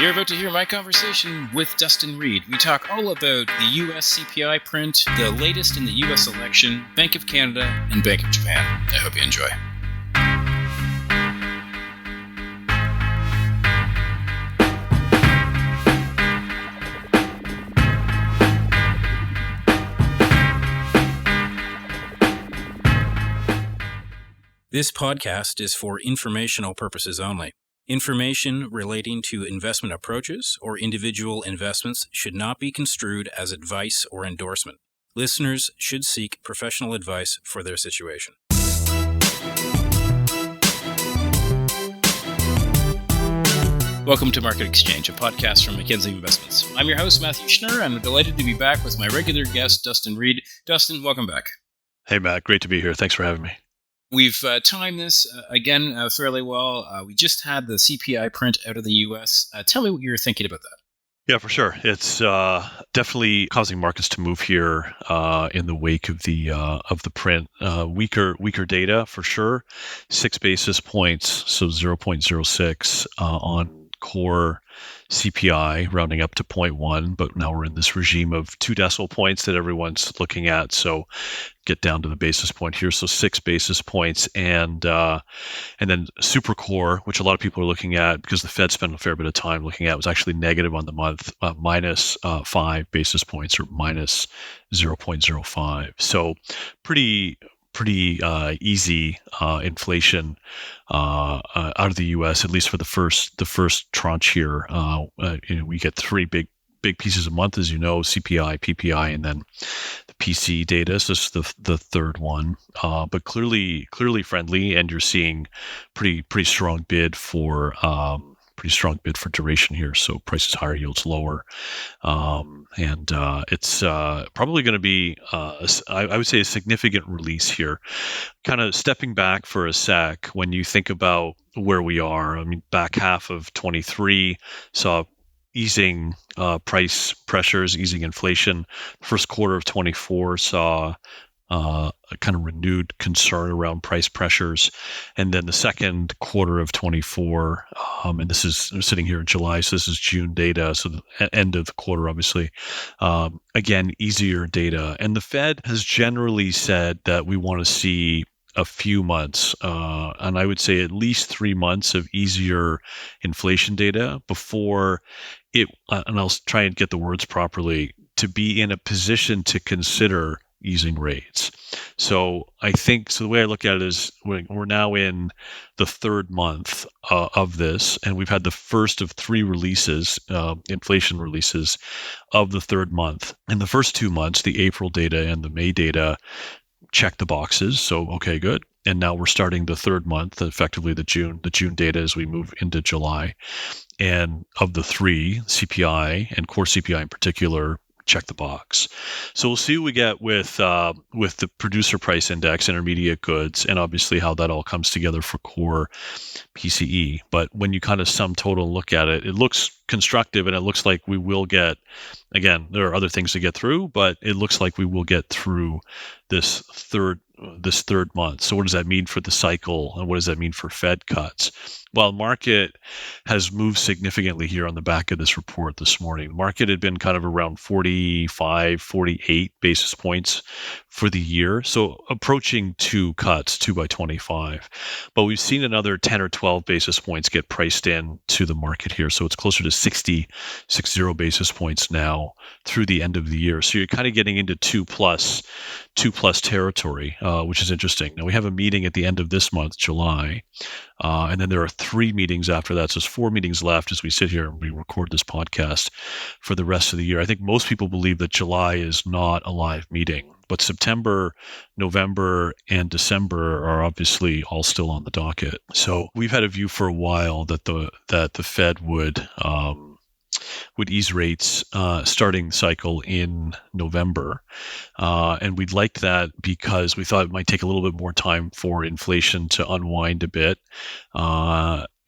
You're about to hear my conversation with Dustin Reid. We talk all about the US CPI print, the latest in the US election, Bank of Canada, and Bank of Japan. I hope you enjoy. This podcast is for informational purposes only. Information relating to investment approaches or individual investments should not be construed as advice or endorsement. Listeners should seek professional advice for their situation. Welcome to Market Exchange, a podcast from Mackenzie Investments. I'm your host, Matthew Schnurr, and I'm delighted to be back with my regular guest, Dustin Reid. Dustin, welcome back. Hey, Matt. Great to be here. Thanks for having me. We've timed this, again, fairly well. We just had the CPI print out of the U.S. Tell me what you're thinking about that. Yeah, for sure. It's definitely causing markets to move here in the wake of the print. Weaker data, for sure. 6 basis points, so 0.06 on core CPI, rounding up to 0.1, but now we're in this regime of 2 decimal points that everyone's looking at. So get down to the basis point here. So 6 basis points, and then super core, which a lot of people are looking at because the Fed spent a fair bit of time looking at, was actually negative on the month, minus 5 basis points, or minus 0.05. So pretty easy inflation out of the U.S., at least for the first tranche here. We get 3 big pieces a month, as you know: CPI, PPI, and then the PC data. So this is the third one, but clearly friendly, and you're seeing pretty strong bid for duration here. So prices higher, yields lower, and it's probably going to be, I would say, a significant release here. Kind of stepping back for a sec, when you think about where we are, I mean, back half of 23 saw easing price pressures, easing inflation. First quarter of 24 saw a kind of renewed concern around price pressures. And then the second quarter of 24, and this is, we're sitting here in July, so this is June data, so the end of the quarter, obviously. Again, easier data. And the Fed has generally said that we want to see a few months, and I would say at least 3 months of easier inflation data before it, and I'll try and get the words properly, to be in a position to consider easing rates. So I think, so the way I look at it is we're now in the third month of this, and we've had the first of 3 releases, inflation releases of the third month. In the first 2 months, the April data and the May data check the boxes. So, okay, good. And now we're starting the third month, effectively the June data, as we move into July. And of the 3, CPI and core CPI in particular, check the box. So we'll see what we get with the producer price index, intermediate goods, and obviously how that all comes together for core PCE. But when you kind of sum total look at it, it looks constructive, and it looks like we will get, again, there are other things to get through, but it looks like we will get through this third month. So what does that mean for the cycle, and what does that mean for Fed cuts? Well, market has moved significantly here on the back of this report this morning. The market had been kind of around 45, 48 basis points for the year, so approaching 2 cuts, 2 by 25. But we've seen another 10 or 12 basis points get priced in to the market here, so it's closer to 60 basis points now through the end of the year. So you're kind of getting into 2 plus territory, which is interesting. Now we have a meeting at the end of this month, July, and then there are 3 meetings after that. So there's 4 meetings left as we sit here and we record this podcast for the rest of the year. I think most people believe that July is not a live meeting, but September, November, and December are obviously all still on the docket. So we've had a view for a while that the Fed would ease rates starting cycle in November. And we'd like that because we thought it might take a little bit more time for inflation to unwind a bit.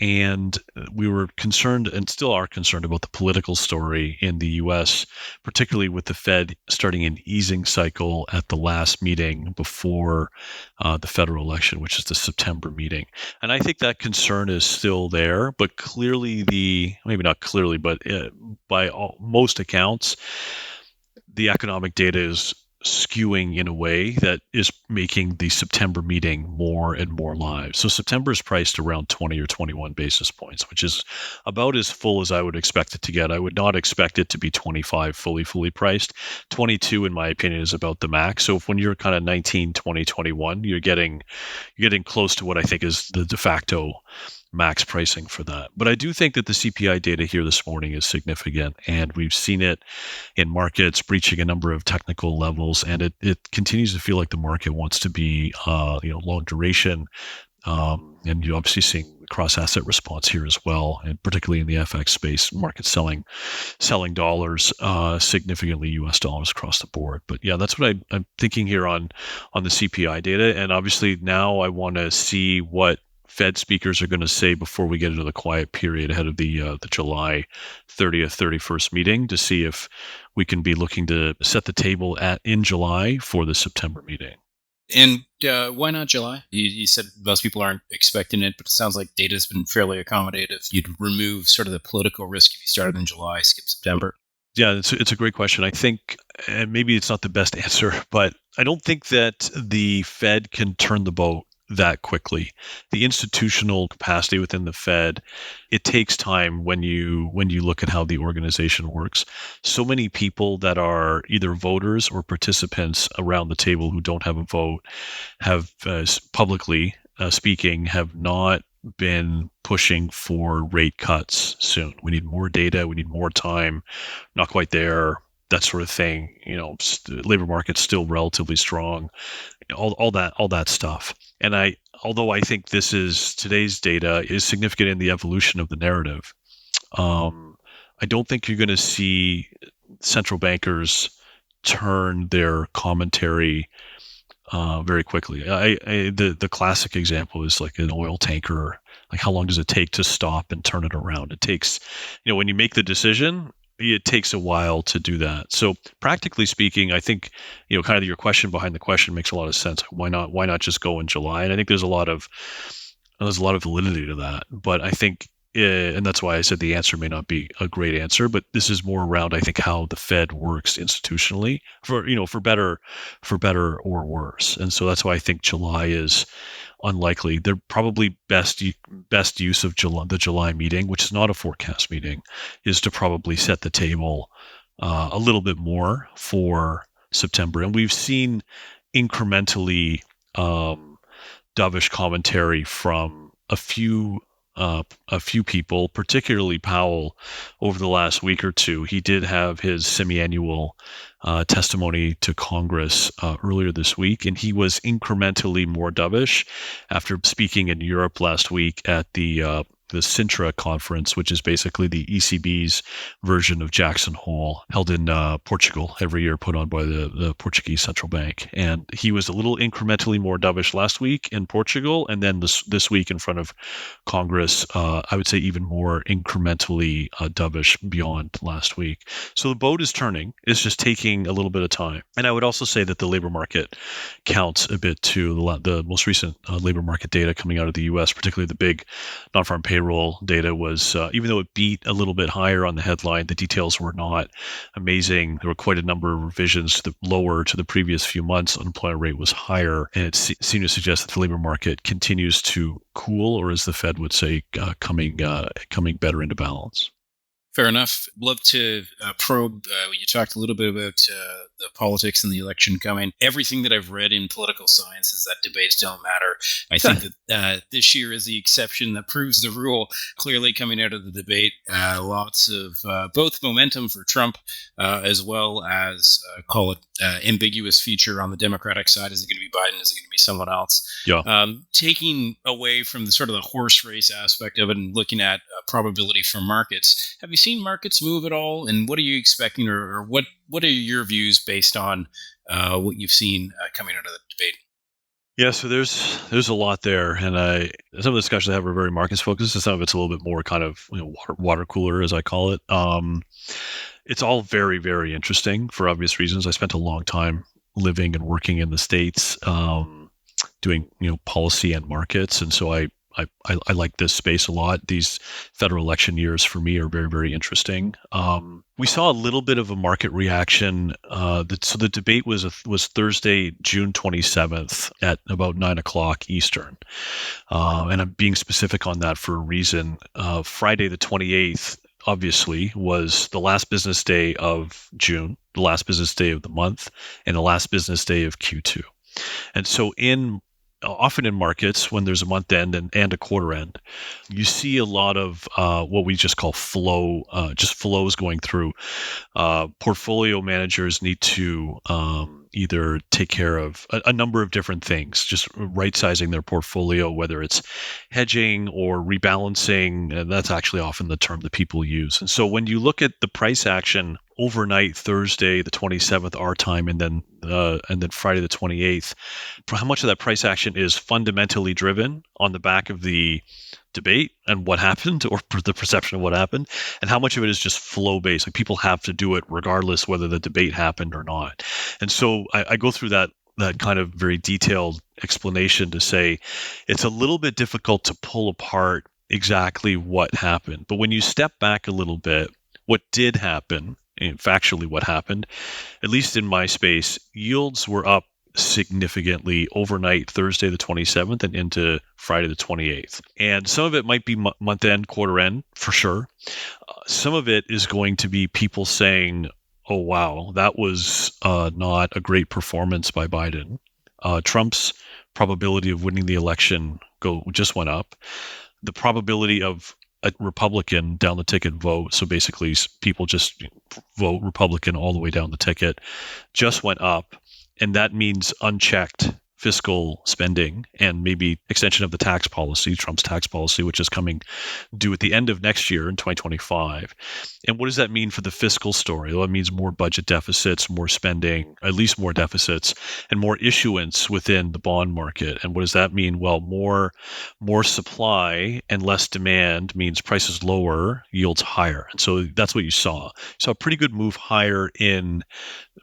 And we were concerned and still are concerned about the political story in the U.S., particularly with the Fed starting an easing cycle at the last meeting before the federal election, which is the September meeting. And I think that concern is still there, but clearly maybe not clearly, but by most accounts, the economic data is skewing in a way that is making the September meeting more and more live. So September is priced around 20 or 21 basis points, which is about as full as I would expect it to get. I would not expect it to be 25 fully priced. 22, in my opinion, is about the max. So if when you're kind of 19, 20, 21, you're getting close to what I think is the de facto max pricing for that. But I do think that the CPI data here this morning is significant, and we've seen it in markets breaching a number of technical levels, and it continues to feel like the market wants to be long duration, and you're obviously seeing cross asset response here as well, and particularly in the FX space, market selling dollars significantly, US dollars across the board. But yeah, that's what I'm thinking here on the CPI data, and obviously now I want to see what Fed speakers are going to say before we get into the quiet period ahead of the July 30th, 31st meeting to see if we can be looking to set the table in July for the September meeting. And why not July? You said most people aren't expecting it, but it sounds like data has been fairly accommodative. You'd remove sort of the political risk if you started in July, skip September. Yeah, it's a great question. I think, and maybe it's not the best answer, but I don't think that the Fed can turn the boat that quickly. The institutional capacity within the Fed, it takes time when you look at how the organization works. So many people that are either voters or participants around the table who don't have a vote have publicly speaking have not been pushing for rate cuts soon. We need more data. We need more time. Not quite there. That sort of thing. Labor market's still relatively strong. All that stuff. And although I think today's data is significant in the evolution of the narrative, I don't think you're going to see central bankers turn their commentary very quickly. The classic example is like an oil tanker. Like, how long does it take to stop and turn it around? It takes, when you make the decision, it takes a while to do that. So practically speaking, I think, kind of your question behind the question makes a lot of sense. Why not just go in July? And I think there's a lot of validity to that. But I think, and that's why I said the answer may not be a great answer, but this is more around, I think, how the Fed works institutionally for better or worse. And so that's why I think July is unlikely. They're probably best use of the July meeting, which is not a forecast meeting, is to probably set the table a little bit more for September. And we've seen incrementally dovish commentary from a few people, particularly Powell, over the last week or two. He did have his semi-annual testimony to Congress earlier this week, and he was incrementally more dovish after speaking in Europe last week at the Sintra conference, which is basically the ECB's version of Jackson Hole, held in Portugal every year, put on by the Portuguese central bank. And he was a little incrementally more dovish last week in Portugal, and then this week in front of Congress, I would say even more incrementally dovish beyond last week. So the boat is turning. It's just taking a little bit of time. And I would also say that the labor market counts a bit too. The most recent labor market data coming out of the U.S., particularly the big non-farm payroll data, was, even though it beat a little bit higher on the headline, the details were not amazing. There were quite a number of revisions lower to the previous few months. Unemployment rate was higher, and it seemed to suggest that the labor market continues to cool, or as the Fed would say, coming better into balance. Fair enough. Love to probe. You talked a little bit about the politics and the election coming. Everything that I've read in political science is that debates don't matter. I think that this year is the exception that proves the rule. Clearly coming out of the debate, lots of both momentum for Trump as well as, call it, ambiguous future on the Democratic side. Is it going to be Biden? Is it going to be someone else? Yeah. Taking away from the sort of the horse race aspect of it and looking at probability for markets, have you seen markets move at all? And what are you expecting, or what are your views based on what you've seen coming out of the debate? Yeah, so there's a lot there, and some of the discussions I have are very markets focused, and some of it's a little bit more kind of water cooler, as I call it. It's all very, very interesting for obvious reasons. I spent a long time living and working in the States, doing policy and markets, and so I like this space a lot. These federal election years for me are very, very interesting. We saw a little bit of a market reaction. So the debate was Thursday, June 27th at about 9 o'clock Eastern, and I'm being specific on that for a reason. Friday the 28th. Obviously, was the last business day of June, the last business day of the month, and the last business day of Q2. And so often in markets, when there's a month end and a quarter end, you see a lot of what we just call flow, just flows going through. Portfolio managers need to either take care of a number of different things, just right-sizing their portfolio, whether it's hedging or rebalancing, and that's actually often the term that people use. And so when you look at the price action overnight, Thursday the 27th our time, and then Friday the 28th, for how much of that price action is fundamentally driven on the back of the debate and what happened, or the perception of what happened, and how much of it is just flow based, like people have to do it regardless whether the debate happened or not. And so I go through that kind of very detailed explanation to say it's a little bit difficult to pull apart exactly what happened. But when you step back a little bit, what did happen, and factually what happened, at least in my space, yields were up significantly overnight Thursday the 27th and into Friday the 28th. And some of it might be month end, quarter end, for sure. Some of it is going to be people saying, oh, wow, that was not a great performance by Biden. Trump's probability of winning the election just went up. The probability of a Republican down the ticket vote, so basically people just vote Republican all the way down the ticket, just went up. And that means unchecked fiscal spending and maybe extension of the tax policy, Trump's tax policy, which is coming due at the end of next year in 2025. And what does that mean for the fiscal story? Well, it means more budget deficits, more spending, at least more deficits, and more issuance within the bond market. And what does that mean? Well, more supply and less demand means prices lower, yields higher. And so that's what you saw. You saw a pretty good move higher in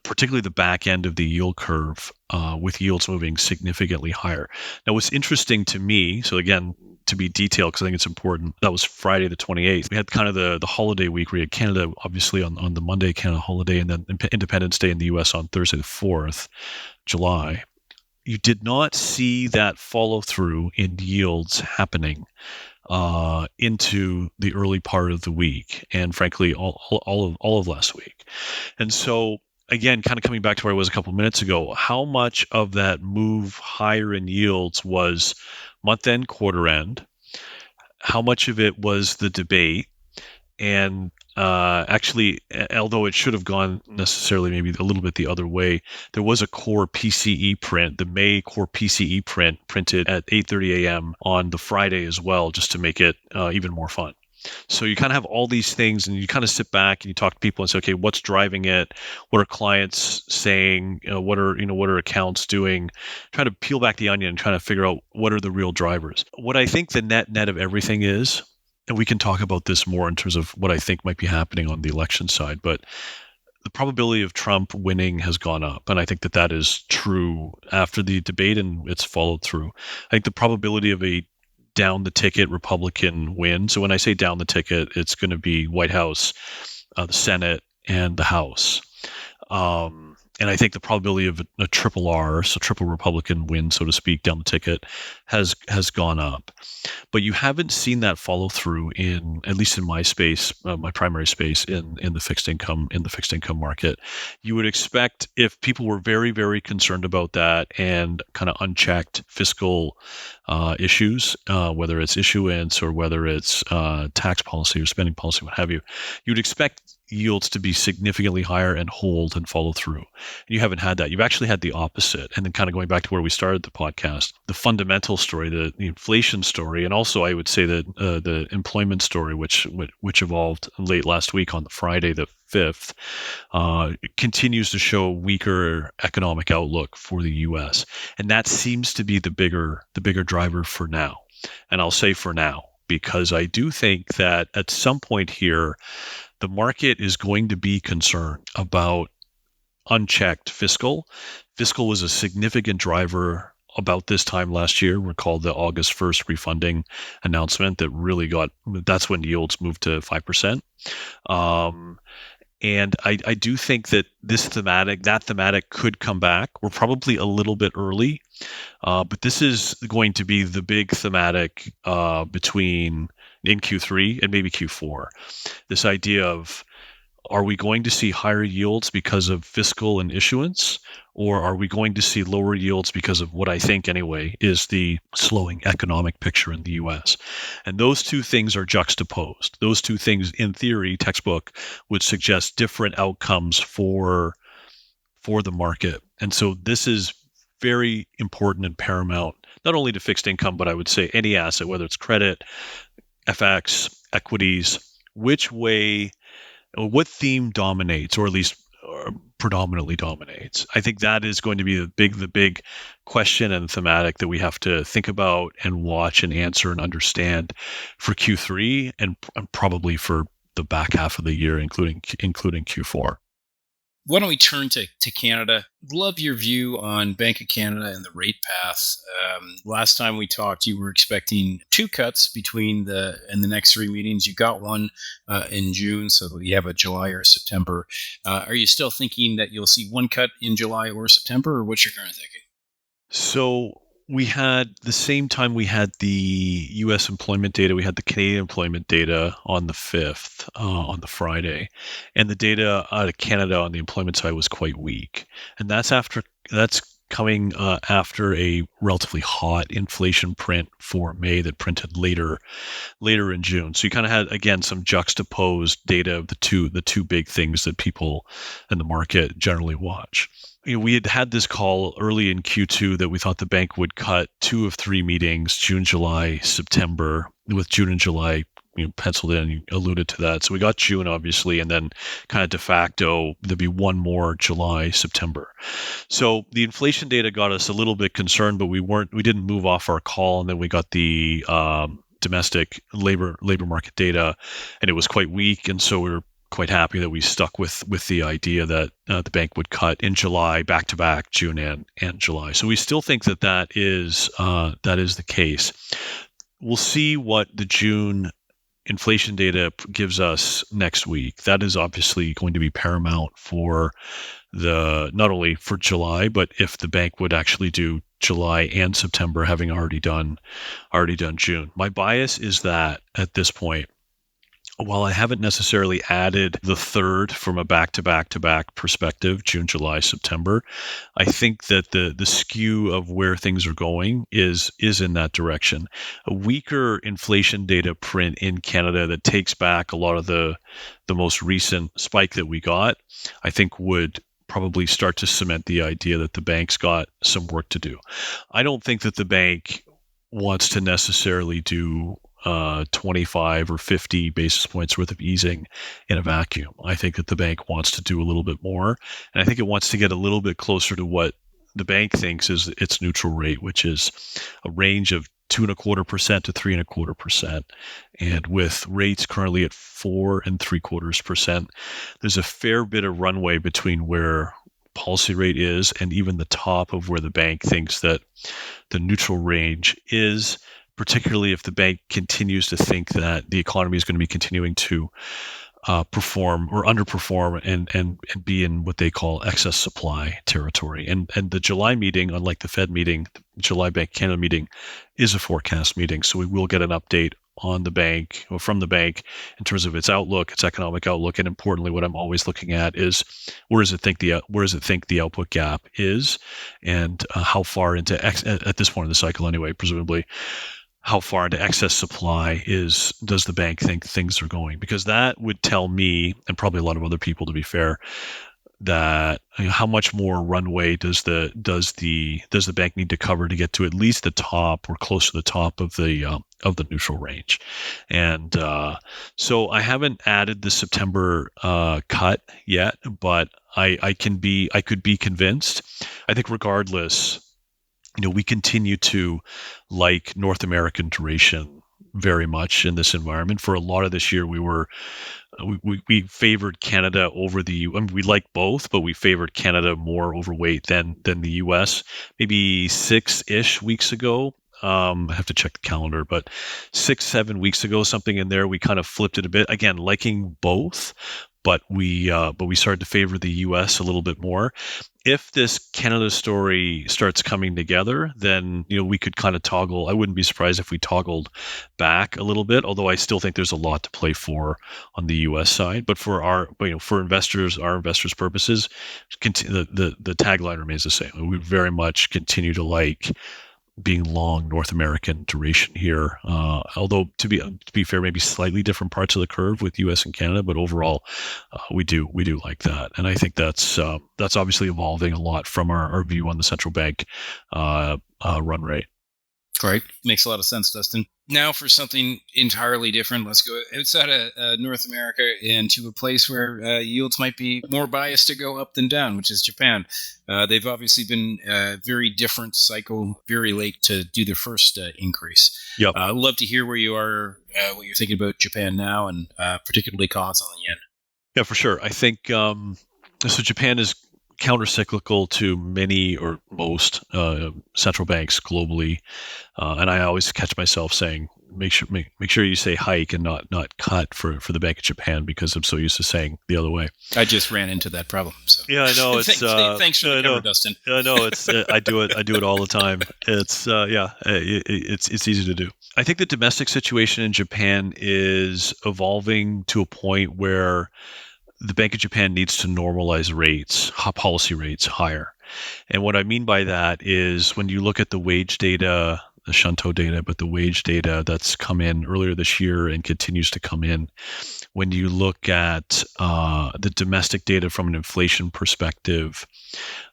particularly the back end of the yield curve, with yields moving significantly higher. Now, what's interesting to me, so again, to be detailed, because I think it's important, that was Friday the 28th. We had kind of the holiday week. We had Canada, obviously, on the Monday, Canada holiday, and then Independence Day in the U.S. on Thursday the 4th, July. You did not see that follow through in yields happening into the early part of the week, and frankly, all of last week. And so, again, kind of coming back to where I was a couple minutes ago, how much of that move higher in yields was month end, quarter end? How much of it was the debate? And actually, although it should have gone necessarily maybe a little bit the other way, there was a core PCE print, the May core PCE print, printed at 8:30 a.m. on the Friday as well, just to make it even more fun. So you kind of have all these things, and you kind of sit back and you talk to people and say, okay, what's driving it? What are clients saying? What are accounts doing? Try to peel back the onion and try to figure out what are the real drivers. What I think the net of everything is, and we can talk about this more in terms of what I think might be happening on the election side, but the probability of Trump winning has gone up. And I think that is true after the debate, and it's followed through. I think the probability of a down the ticket Republican win. So when I say down the ticket, it's going to be White House, the Senate, and the House. And I think the probability of a triple R, so triple Republican win, so to speak, down the ticket has gone up. But you haven't seen that follow through in, at least in my space, my primary space in the fixed income market. You would expect, if people were very, very concerned about that and kind of unchecked fiscal issues, whether it's issuance or whether it's tax policy or spending policy, what have you, you'd expect yields to be significantly higher and hold and follow through. And you haven't had that. You've actually had the opposite. And then kind of going back to where we started the podcast, the fundamental story, the inflation story, and also I would say that the employment story, which evolved late last week on the Friday, the 5th, continues to show weaker economic outlook for the U.S. And that seems to be the bigger driver for now. And I'll say for now, because I do think that at some point here, the market is going to be concerned about unchecked fiscal. Fiscal was a significant driver about this time last year. Recall the August 1st refunding announcement that's when yields moved to 5%. And I do think that that thematic could come back. We're probably a little bit early, but this is going to be the big thematic in Q3 and maybe Q4. This idea of, are we going to see higher yields because of fiscal and issuance, or are we going to see lower yields because of what I think anyway is the slowing economic picture in the US? And those two things are juxtaposed. Those two things, in theory, textbook, would suggest different outcomes for the market. And so this is very important and paramount, not only to fixed income, but I would say any asset, whether it's credit, FX, equities, what theme dominates, or at least predominantly dominates. I think that is going to be the big question and thematic that we have to think about and watch and answer and understand for Q3 and probably for the back half of the year, including Q4. Why don't we turn to Canada? Love your view on Bank of Canada and the rate path. Last time we talked, you were expecting 2 cuts in the next 3 meetings. You got one in June, so you have a July or September. Are you still thinking that you'll see 1 cut in July or September, or what's your current thinking? So we had the same time we had the U.S. employment data, we had the Canadian employment data on the 5th, on the Friday, and the data out of Canada on the employment side was quite weak, and that's coming after a relatively hot inflation print for May that printed later in June. So you kind of had, again, some juxtaposed data of the two big things that people in the market generally watch. We had this call early in Q2 that we thought the bank would cut 2 of 3 meetings, June, July, September, with June and July penciled in. You alluded to that. So we got June, obviously, and then kind of de facto, there'd be 1 more July, September. So the inflation data got us a little bit concerned, but we didn't move off our call. And then we got the domestic labor market data, and it was quite weak. And so we were quite happy that we stuck with the idea that the bank would cut in July, back to back, June and July. So we still think that is the case. We'll see what the June inflation data gives us next week. That is obviously going to be paramount for not only for July, but if the bank would actually do July and September, having already done June. My bias is that at this point, while I haven't necessarily added the third from a back-to-back-to-back perspective, June, July, September, I think that the skew of where things are going is in that direction. A weaker inflation data print in Canada that takes back a lot of the most recent spike that we got, I think would probably start to cement the idea that the bank's got some work to do. I don't think that the bank wants to necessarily do 25 or 50 basis points worth of easing in a vacuum. I think that the bank wants to do a little bit more, and I think it wants to get a little bit closer to what the bank thinks is its neutral rate, which is a range of 2.25% to 3.25%. And with rates currently at 4.75%, there's a fair bit of runway between where policy rate is and even the top of where the bank thinks that the neutral range is, particularly if the bank continues to think that the economy is going to be continuing to perform or underperform and be in what they call excess supply territory. And the July meeting, unlike the Fed meeting, the July Bank Canada meeting is a forecast meeting. So we will get an update on the bank or from the bank in terms of its outlook, its economic outlook, and importantly, what I'm always looking at is where does it think the output gap is, and how far into at this point in the cycle anyway, presumably, how far into excess supply does the bank think things are going? Because that would tell me, and probably a lot of other people, to be fair, that how much more runway does the bank need to cover to get to at least the top or close to the top of the neutral range. And so I haven't added the September cut yet, but I could be convinced. I think regardless, we continue to like North American duration very much in this environment. For a lot of this year, we favored Canada over the U. I mean, we like both, but we favored Canada more overweight than the U.S. Maybe 6-ish weeks ago. I have to check the calendar, but 6-7 weeks ago, something in there, we kind of flipped it a bit. Again, liking both, but we started to favor the U.S. a little bit more. If this Canada story starts coming together, then we could kind of toggle. I wouldn't be surprised if we toggled back a little bit, although I still think there's a lot to play for on the U.S. side. But for our investors purposes, the tagline remains the same. We very much continue to like being long North American duration here, although to be fair, maybe slightly different parts of the curve with U.S. and Canada, but overall, we do like that, and I think that's obviously evolving a lot from our view on the central bank run rate. Great, makes a lot of sense, Dustin. Now for something entirely different, let's go outside of North America and to a place where yields might be more biased to go up than down, which is Japan. They've obviously been a very different cycle, very late to do their first increase. Yep. I'd love to hear where you are, what you're thinking about Japan now, and particularly costs on the yen. Yeah, for sure. I think so. Japan is counter-cyclical to many or most central banks globally, and I always catch myself saying, make sure you say hike and not cut for the Bank of Japan, because I'm so used to saying the other way. I just ran into that problem. So. Yeah, I know. It's thanks for the cover, Dustin. I know it's I do it all the time. It's it's easy to do. I think the domestic situation in Japan is evolving to a point where the Bank of Japan needs to normalize rates, policy rates higher. And what I mean by that is when you look at the wage data, the Shunto data, but the wage data that's come in earlier this year and continues to come in, when you look at the domestic data from an inflation perspective,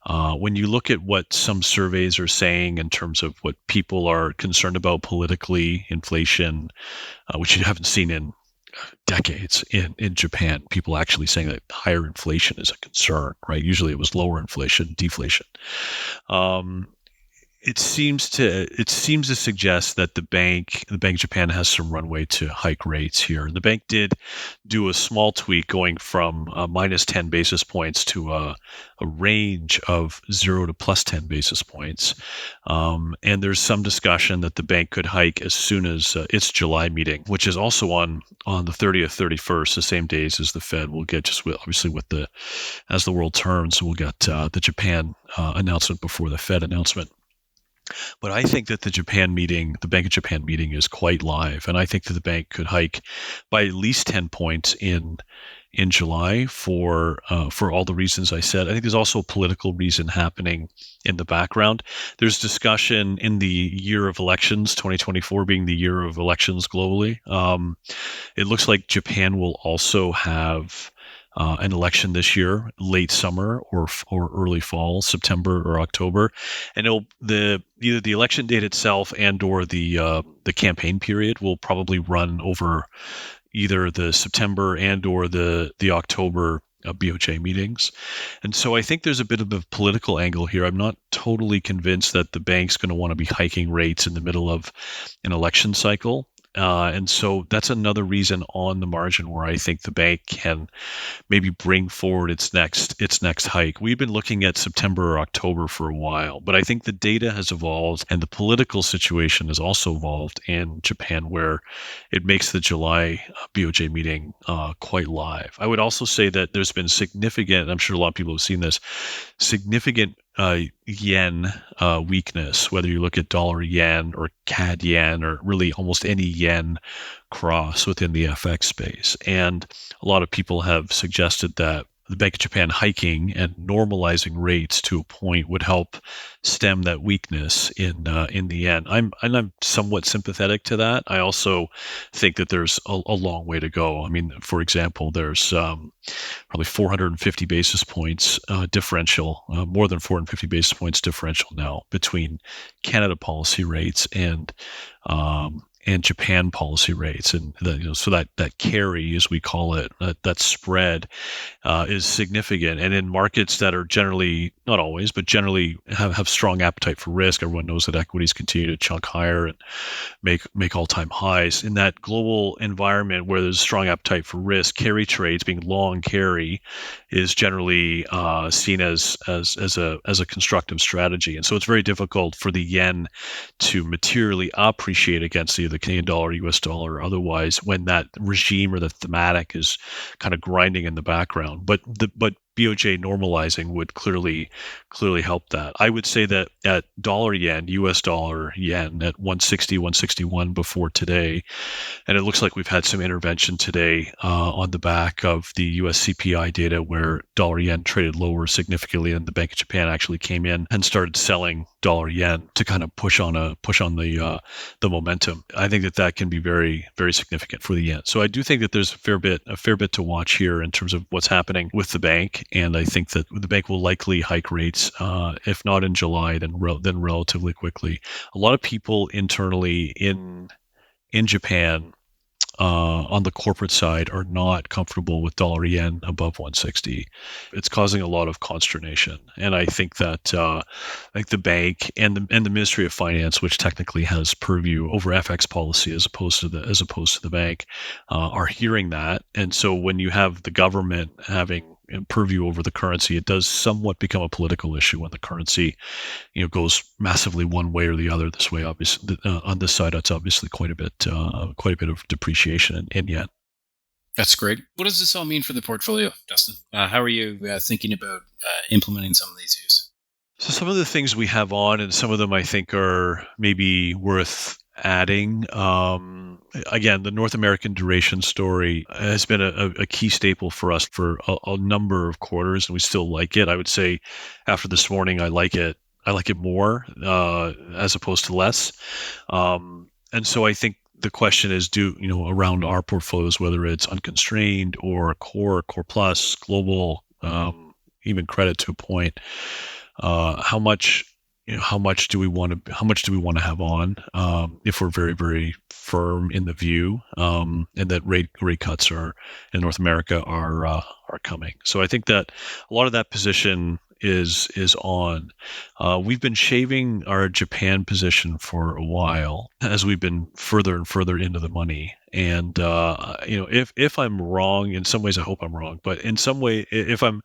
when you look at what some surveys are saying in terms of what people are concerned about politically, inflation, which you haven't seen in decades in Japan, people actually saying that higher inflation is a concern, right? Usually it was lower inflation, deflation. It seems to suggest that the Bank of Japan has some runway to hike rates here. The bank did do a small tweak, going from minus 10 basis points to a range of 0 to plus 10 basis points. And there's some discussion that the bank could hike as soon as its July meeting, which is also on the 30th, 31st, the same days as the Fed. We'll get as the world turns, we'll get the Japan announcement before the Fed announcement. But I think that the Bank of Japan meeting is quite live, and I think that the bank could hike by at least 10 points in July for all the reasons I said. I think there's also a political reason happening in the background. There's discussion in the year of elections, 2024 being the year of elections globally. It looks like Japan will also have an election this year, late summer or early fall, September or October, and either the election date itself and or the campaign period will probably run over either the September and or the October BOJ meetings. And so I think there's a bit of a political angle here. I'm not totally convinced that the bank's going to want to be hiking rates in the middle of an election cycle. And so that's another reason on the margin where I think the bank can maybe bring forward its next hike. We've been looking at September or October for a while, but I think the data has evolved and the political situation has also evolved in Japan, where it makes the July BOJ meeting quite live. I would also say that there's been significant, I'm sure a lot of people have seen this, significant yen weakness, whether you look at dollar yen or CAD yen or really almost any yen cross within the FX space. And a lot of people have suggested that the Bank of Japan hiking and normalizing rates to a point would help stem that weakness in the yen. I'm somewhat sympathetic to that. I also think that there's a long way to go. I mean, for example, there's probably 450 basis points differential, more than 450 basis points differential now between Canada policy rates and Japan policy rates, and so that carry, as we call it, that spread is significant. And in markets that are generally, not always, but generally have strong appetite for risk, everyone knows that equities continue to chunk higher and make all-time highs. In that global environment where there's strong appetite for risk, carry trades, being long carry, is generally seen as a constructive strategy. And so it's very difficult for the yen to materially appreciate against either the Canadian dollar, US dollar, or otherwise when that regime or the thematic is kind of grinding in the background. But BOJ normalizing would clearly help that. I would say that at dollar yen, US dollar yen at 160, 161 before today, and it looks like we've had some intervention today on the back of the US CPI data where dollar yen traded lower significantly, and the Bank of Japan actually came in and started selling dollar yen to kind of push on the momentum. I think that can be very, very significant for the yen. So I do think that there's a fair bit to watch here in terms of what's happening with the bank. And I think that the bank will likely hike rates, if not in July, then relatively quickly. A lot of people internally in Japan on the corporate side are not comfortable with dollar yen above 160. It's causing a lot of consternation, and I think that the bank and the Ministry of Finance, which technically has purview over FX policy as opposed to the bank, are hearing that. And so when you have the government having purview over the currency, it does somewhat become a political issue when the currency, goes massively one way or the other. This way, obviously, on this side, it's obviously quite a bit of depreciation in yen. That's great. What does this all mean for the portfolio, Dustin? How are you thinking about implementing some of these views? So some of the things we have on, and some of them I think are maybe worth adding. Again, the North American duration story has been a key staple for us for a number of quarters, and we still like it. I would say after this morning, I like it more as opposed to less. And so I think the question is, around our portfolios, whether it's unconstrained or core plus, global, even credit to a point, how much do we want to have on if we're very, very firm in the view and that rate cuts in North America are coming. So I think that a lot of that position is on. We've been shaving our Japan position for a while as we've been further and further into the money. And if I'm wrong, in some ways I hope I'm wrong, but in some way, if I'm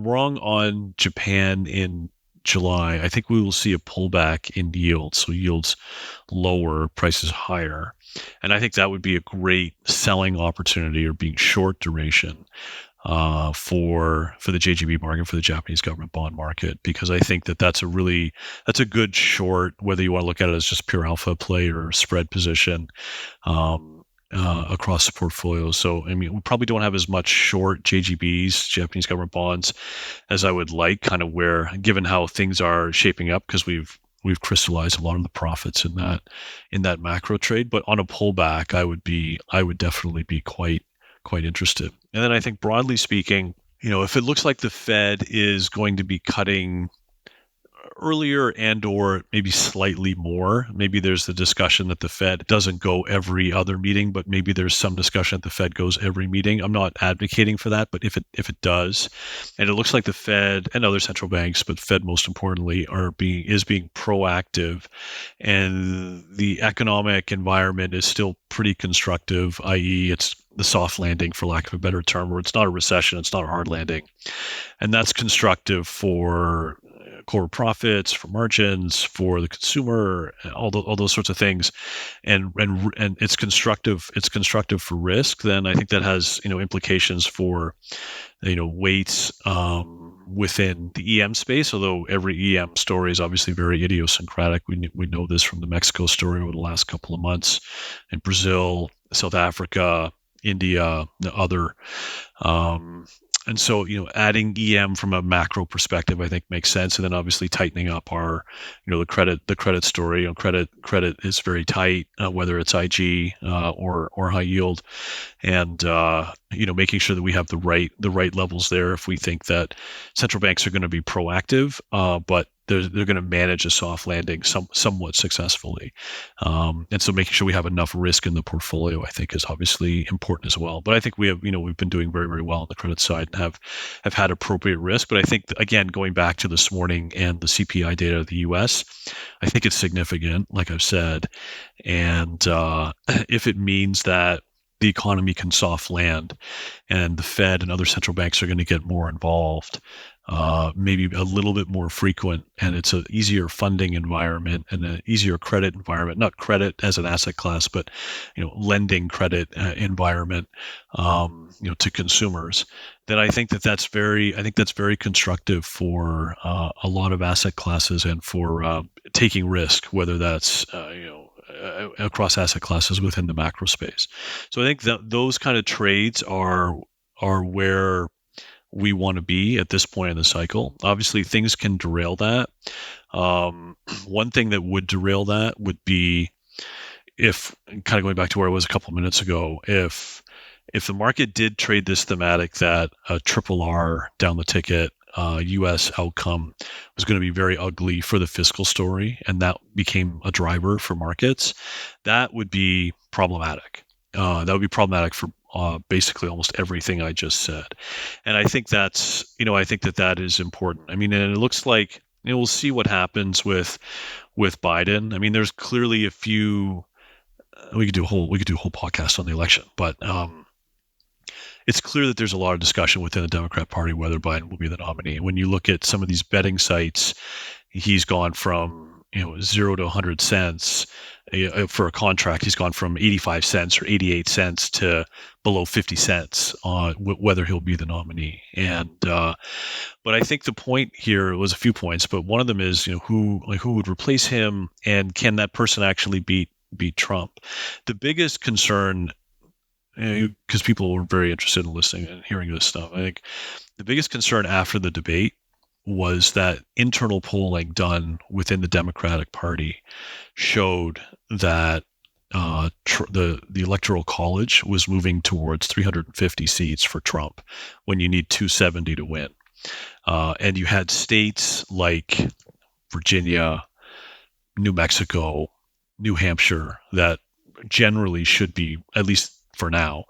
wrong on Japan in July, I think we will see a pullback in yields. So yields lower, prices higher. And I think that would be a great selling opportunity or being short duration for the JGB market, for the Japanese government bond market, because I think that's a good short, whether you want to look at it as just pure alpha play or spread position. Across the portfolio. So, I mean, we probably don't have as much short JGBs, Japanese government bonds, as I would like, kind of given how things are shaping up, because we've crystallized a lot of the profits in that macro trade. But on a pullback, I would definitely be quite interested. And then I think broadly speaking, if it looks like the Fed is going to be cutting earlier and or maybe slightly more. Maybe there's the discussion that the Fed doesn't go every other meeting, but maybe there's some discussion that the Fed goes every meeting. I'm not advocating for that, but if it does, and it looks like the Fed and other central banks, but Fed most importantly, is being proactive, and the economic environment is still pretty constructive, i.e. it's the soft landing, for lack of a better term, where it's not a recession, it's not a hard landing. And that's constructive for core profits, for margins, for the consumer, all those sorts of things, and it's constructive for risk. Then I think that has implications for weights within the EM space. Although every EM story is obviously very idiosyncratic. We know this from the Mexico story over the last couple of months, and Brazil, South Africa, India, the other And so, adding EM from a macro perspective, I think makes sense. And then obviously tightening up our, the credit story. Credit is very tight, whether it's IG or high yield, and making sure that we have the right levels there. If we think that central banks are going to be proactive, but they're going to manage a soft landing somewhat successfully, and so making sure we have enough risk in the portfolio, I think, is obviously important as well. But I think we've been doing very, very well on the credit side and have had appropriate risk. But I think, again, going back to this morning and the CPI data of the U.S., I think it's significant, like I've said, and if it means that the economy can soft land and the Fed and other central banks are going to get more involved, maybe a little bit more frequent, and it's an easier funding environment and an easier credit environment, not credit as an asset class, but lending credit environment to consumers, then I think that's very constructive for a lot of asset classes and for taking risk, whether that's across asset classes within the macro space. So I think that those kind of trades are where we want to be at this point in the cycle. Obviously, things can derail that. One thing that would derail that would be, if kind of going back to where I was a couple of minutes ago, if the market did trade this thematic that a triple R down the ticket U.S. outcome was going to be very ugly for the fiscal story, and that became a driver for markets, that would be problematic. That would be problematic for basically almost everything I just said. And I think that's, I think that is important. I mean, and it looks like, we'll see what happens with Biden. I mean, there's clearly a few, we could do a whole podcast on the election, but it's clear that there's a lot of discussion within the Democrat Party whether Biden will be the nominee. When you look at some of these betting sites, he's gone from 0 to 100 cents for a contract. He's gone from 85 cents or 88 cents to below 50 cents on whether he'll be the nominee. And but I think the point here was a few points, but one of them is who would replace him, and can that person actually beat Trump? The biggest concern, because people were very interested in listening and hearing this stuff, I think the biggest concern after the debate was that internal polling done within the Democratic Party showed that the Electoral College was moving towards 350 seats for Trump when you need 270 to win. And you had states like Virginia, New Mexico, New Hampshire that generally should be, at least for now,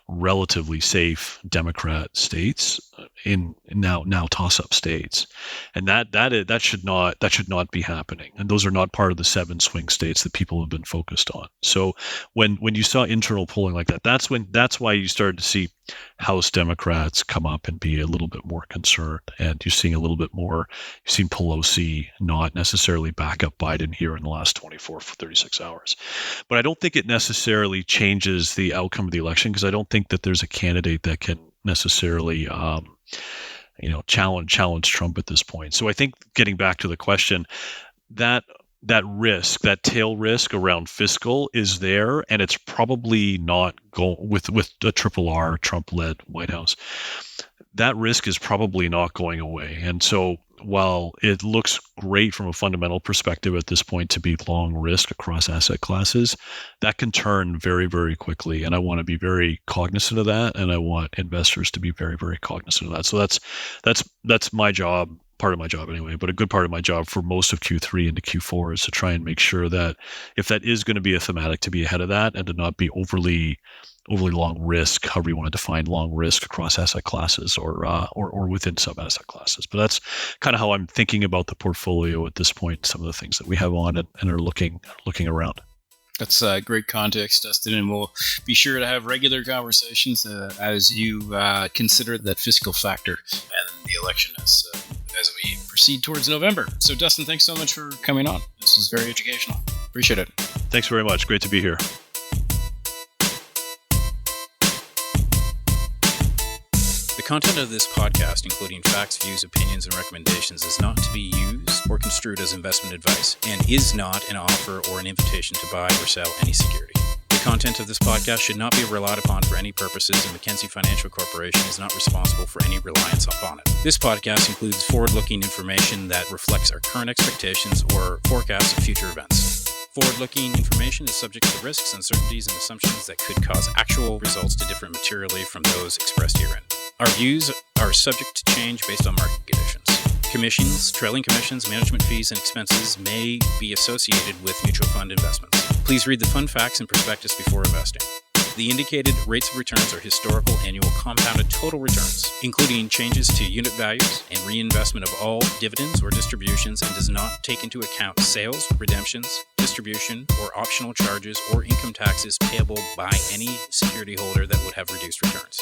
relatively safe Democrat states in now toss-up states, and that should not be happening. And those are not part of the 7 swing states that people have been focused on. So when you saw internal polling like that, that's why you started to see House Democrats come up and be a little bit more concerned, and you're seeing a little bit more. You've seen Pelosi not necessarily back up Biden here in the last 24 for 36 hours. But I don't think it necessarily changes the outcome of the election, because I don't think that there's a candidate that can necessarily challenge Trump at this point. So I think, getting back to the question, that risk, that tail risk around fiscal is there, and it's probably not going with a triple R Trump-led White House. That risk is probably not going away. And so while it looks great from a fundamental perspective at this point to be long risk across asset classes, that can turn very, very quickly. And I want to be very cognizant of that, and I want investors to be very, very cognizant of that. So that's my job. Part of my job anyway, but a good part of my job for most of Q3 into Q4 is to try and make sure that if that is going to be a thematic, to be ahead of that and to not be overly long risk, however you want to define long risk across asset classes or within sub asset classes. But that's kind of how I'm thinking about the portfolio at this point, some of the things that we have on and are looking around. That's great context, Dustin, and we'll be sure to have regular conversations as you consider that fiscal factor and the election as we proceed towards November. So, Dustin, thanks so much for coming on. This was very educational. Appreciate it. Thanks very much. Great to be here. The content of this podcast, including facts, views, opinions, and recommendations, is not to be used or construed as investment advice and is not an offer or an invitation to buy or sell any security. The content of this podcast should not be relied upon for any purposes, and Mackenzie Financial Corporation is not responsible for any reliance upon it. This podcast includes forward-looking information that reflects our current expectations or forecasts of future events. Forward-looking information is subject to risks, uncertainties, and assumptions that could cause actual results to differ materially from those expressed herein. Our views are subject to change based on market conditions. Commissions, trailing commissions, management fees, and expenses may be associated with mutual fund investments. Please read the fund facts and prospectus before investing. The indicated rates of returns are historical annual compounded total returns, including changes to unit values and reinvestment of all dividends or distributions, and does not take into account sales, redemptions, distribution, or optional charges or income taxes payable by any security holder that would have reduced returns.